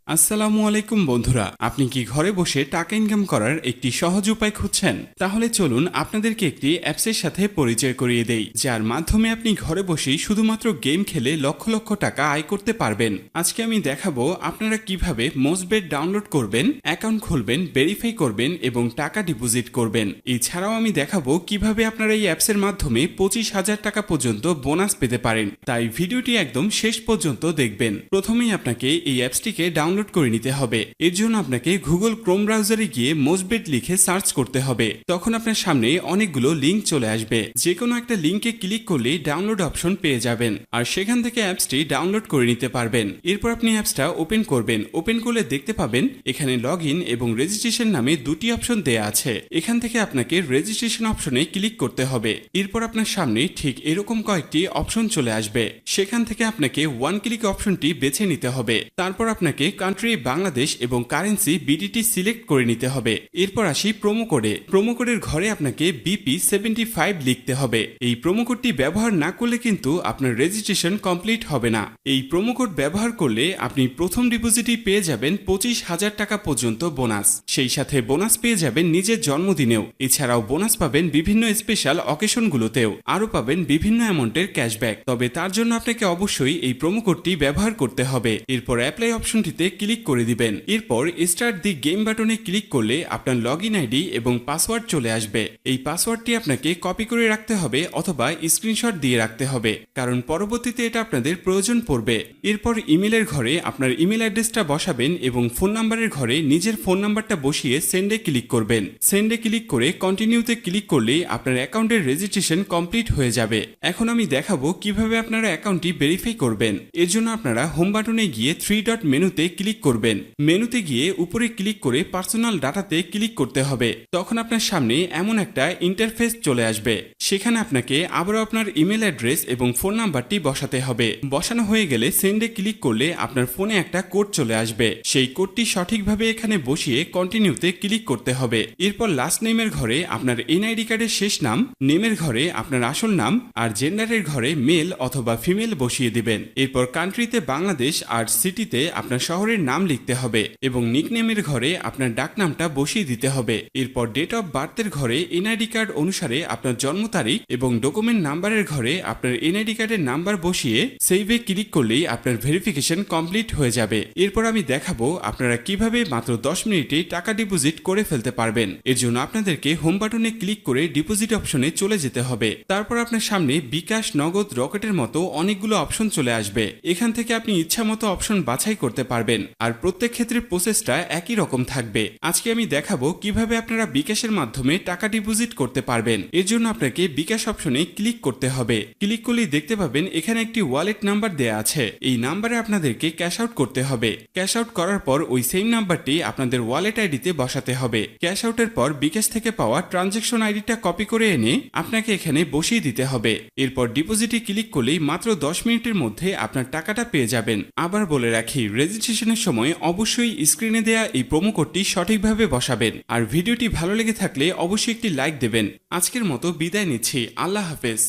আসসালামু আলাইকুম বন্ধুরা, আপনি কি ঘরে বসে টাকা ইনকাম করার একটি সহজ উপায় খুঁজছেন? তাহলে চলুন আপনাদেরকে একটি অ্যাপসের সাথে পরিচয় করিয়ে দেই, যার মাধ্যমে আপনি ঘরে বসেই শুধুমাত্র গেম খেলে লক্ষ লক্ষ টাকা আয় করতে পারবেন। আজকে আমি দেখাবো আপনারা কিভাবে মোজবেট ডাউনলোড করবেন, অ্যাকাউন্ট খুলবেন, ভেরিফাই করবেন এবং টাকা ডিপোজিট করবেন। এছাড়াও আমি দেখাবো কিভাবে আপনারা এই অ্যাপসের মাধ্যমে 25,000 টাকা পর্যন্ত বোনাস পেতে পারেন। তাই ভিডিওটি একদম শেষ পর্যন্ত দেখবেন। প্রথমেই আপনাকে এই অ্যাপসটিকে ডাউনলোড করে নিতে হবে। এর জন্য আপনাকে গুগল ক্রোম ব্রাউজারে গিয়ে মোজবেট লিখে সার্চ করতে হবে। তখন আপনার সামনে অনেকগুলো লিঙ্ক চলে আসবে। যে কোনো একটা লিঙ্কে ক্লিক করলে ডাউনলোড অপশন পেয়ে যাবেন, আর সেখান থেকে অ্যাপসটি ডাউনলোড করে নিতে পারবেন। এরপর আপনি অ্যাপসটা ওপেন করবেন। ওপেন করলে দেখতে পাবেন এখানে লগ ইন এবং রেজিস্ট্রেশন নামে দুটি অপশন দেয়া আছে। এখান থেকে আপনাকে রেজিস্ট্রেশন অপশনে ক্লিক করতে হবে। এরপর আপনার সামনে ঠিক এরকম কয়েকটি অপশন চলে আসবে। সেখান থেকে আপনাকে ওয়ান ক্লিক অপশনটি বেছে নিতে হবে। তারপর আপনাকে কান্ট্রি বাংলাদেশ এবং কারেন্সি বিডিটি সিলেক্ট করে নিতে হবে। এরপর আসি প্রোমো কোডে। প্রোমো কোডের ঘরে আপনাকে BP75 লিখতে হবে। এই প্রোমো কোডটি ব্যবহার না করলে কিন্তু আপনার রেজিস্ট্রেশন কমপ্লিট হবে না। এই প্রোমো কোড ব্যবহার করলে আপনি প্রথম ডিপোজিটই পেয়ে যাবেন 25,000 টাকা পর্যন্ত বোনাস। সেই সাথে বোনাস পেয়ে যাবেন নিজের জন্মদিনেও। এছাড়াও বোনাস পাবেন বিভিন্ন স্পেশাল অকেশনগুলোতেও। আরও পাবেন বিভিন্ন অ্যামাউন্টের ক্যাশব্যাক। তবে তার জন্য আপনাকে অবশ্যই এই প্রোমো কোডটি ব্যবহার করতে হবে। এরপর অ্যাপ্লাই অপশনটিতে ক্লিক করে দিবেন। এরপর স্টার্ট দি গেম বাটনে ক্লিক করলে আপনার লগ ইন আইডি এবং পাসওয়ার্ড চলে আসবে। এই পাসওয়ার্ডটি আপনাকে কপি করে রাখতে হবে অথবা স্ক্রিনশট দিয়ে রাখতে হবে, কারণ পরবর্তীতে এটা আপনাদের প্রয়োজন পড়বে। এরপর ইমেলের ঘরে আপনার ইমেল অ্যাড্রেসটা বসাবেন এবং ফোন নাম্বারের ঘরে নিজের ফোন নাম্বারটা বসিয়ে সেন্ডে ক্লিক করবেন। সেন্ডে ক্লিক করে কন্টিনিউতে ক্লিক করলেই আপনার অ্যাকাউন্টের রেজিস্ট্রেশন কমপ্লিট হয়ে যাবে। এখন আমি দেখাবো কিভাবে আপনারা অ্যাকাউন্টটি ভেরিফাই করবেন। এর জন্য আপনারা হোম বাটনে গিয়ে 3 ডট মেনুতে ক্লিক করবেন। মেনুতে গিয়ে উপরে ক্লিক করে পার্সোনাল ডাটাতে ক্লিক করতে হবে। তখন আপনার সামনে এমন একটা ইন্টারফেস চলে আসবে। সেখানে আপনাকে আবারও আপনার ইমেল অ্যাড্রেস এবং ফোন নাম্বারটি বসাতে হবে। বসানো হয়ে গেলে সেন্ডে ক্লিক করলে আপনার ফোনে একটা কোড চলে আসবে। সেই কোডটি সঠিকভাবে এখানে বসিয়ে কন্টিনিউতে ক্লিক করতে হবে। এরপর লাস্ট নেমের ঘরে আপনার এনআইডি কার্ডের শেষ নাম, নেমের ঘরে আপনার আসল নাম, আর জেন্ডারের ঘরে মেল অথবা ফিমেল বসিয়ে দিবেন। এরপর কান্ট্রিতে বাংলাদেশ আর সিটিতে আপনার শহরের নাম লিখতে হবে এবং নিকনেমের ঘরে আপনার ডাক নামটা বসিয়ে দিতে হবে। এরপর ডেট অফ বার্থের ঘরে এনআইডি কার্ড অনুসারে আপনার জন্ম তারিখ এবং ডকুমেন্ট নাম্বারের ঘরে আপনার এনআইডি কার্ডের নাম্বার বসিয়ে সেভে ক্লিক করলেই আপনার ভেরিফিকেশন কমপ্লিট হয়ে যাবে। এরপর আমি দেখাবো আপনারা কিভাবে মাত্র 10 মিনিটে টাকা ডিপোজিট করে ফেলতে পারবেন। এর জন্য আপনাদেরকে হোম বাটনে ক্লিক করে ডিপোজিট অপশনে চলে যেতে হবে। তারপর আপনার সামনে বিকাশ, নগদ, রকেটের মতো অনেকগুলো অপশন চলে আসবে। এখান থেকে আপনি ইচ্ছা মতো অপশন বাছাই করতে পারবেন, আর প্রত্যেক ক্ষেত্রে প্রসেসটা একই রকম থাকবে। আজকে আমি দেখাবো কিভাবে আপনারা বিকাশের মাধ্যমে টাকা ডিপোজিট করতে পারবেন। এর জন্য আপনাকে বিকাশ অপশনে ক্লিক করতে হবে। ক্লিক করলেই দেখতে পাবেন এখানে একটি ওয়ালেট নাম্বার দেয়া আছে। এই নাম্বারে আপনাদেরকে ক্যাশ আউট করতে হবে। ক্যাশ আউট করার পর ওই সেম নাম্বারটি আপনাদের ওয়ালেট আইডিতে বসাতে হবে। ক্যাশ আউটের পর বিকাশ থেকে পাওয়া ট্রানজ্যাকশন আইডিটা কপি করে এনে আপনাকে এখানে বসিয়ে দিতে হবে। এরপর ডিপোজিটে ক্লিক করলেই মাত্র 10 মিনিটের মধ্যে আপনার টাকাটা পেয়ে যাবেন। আবার বলে রাখি, রেজিস্ট্রেশনের সময় অবশ্যই স্ক্রিনে দেয়া এই প্রোমো কোডটি সঠিকভাবে বসাবেন। আর ভিডিওটি ভালো লেগে থাকলে অবশ্যই একটি লাইক দেবেন। আজকের মতো বিদায় নিচ্ছি। আল্লাহ হাফেজ।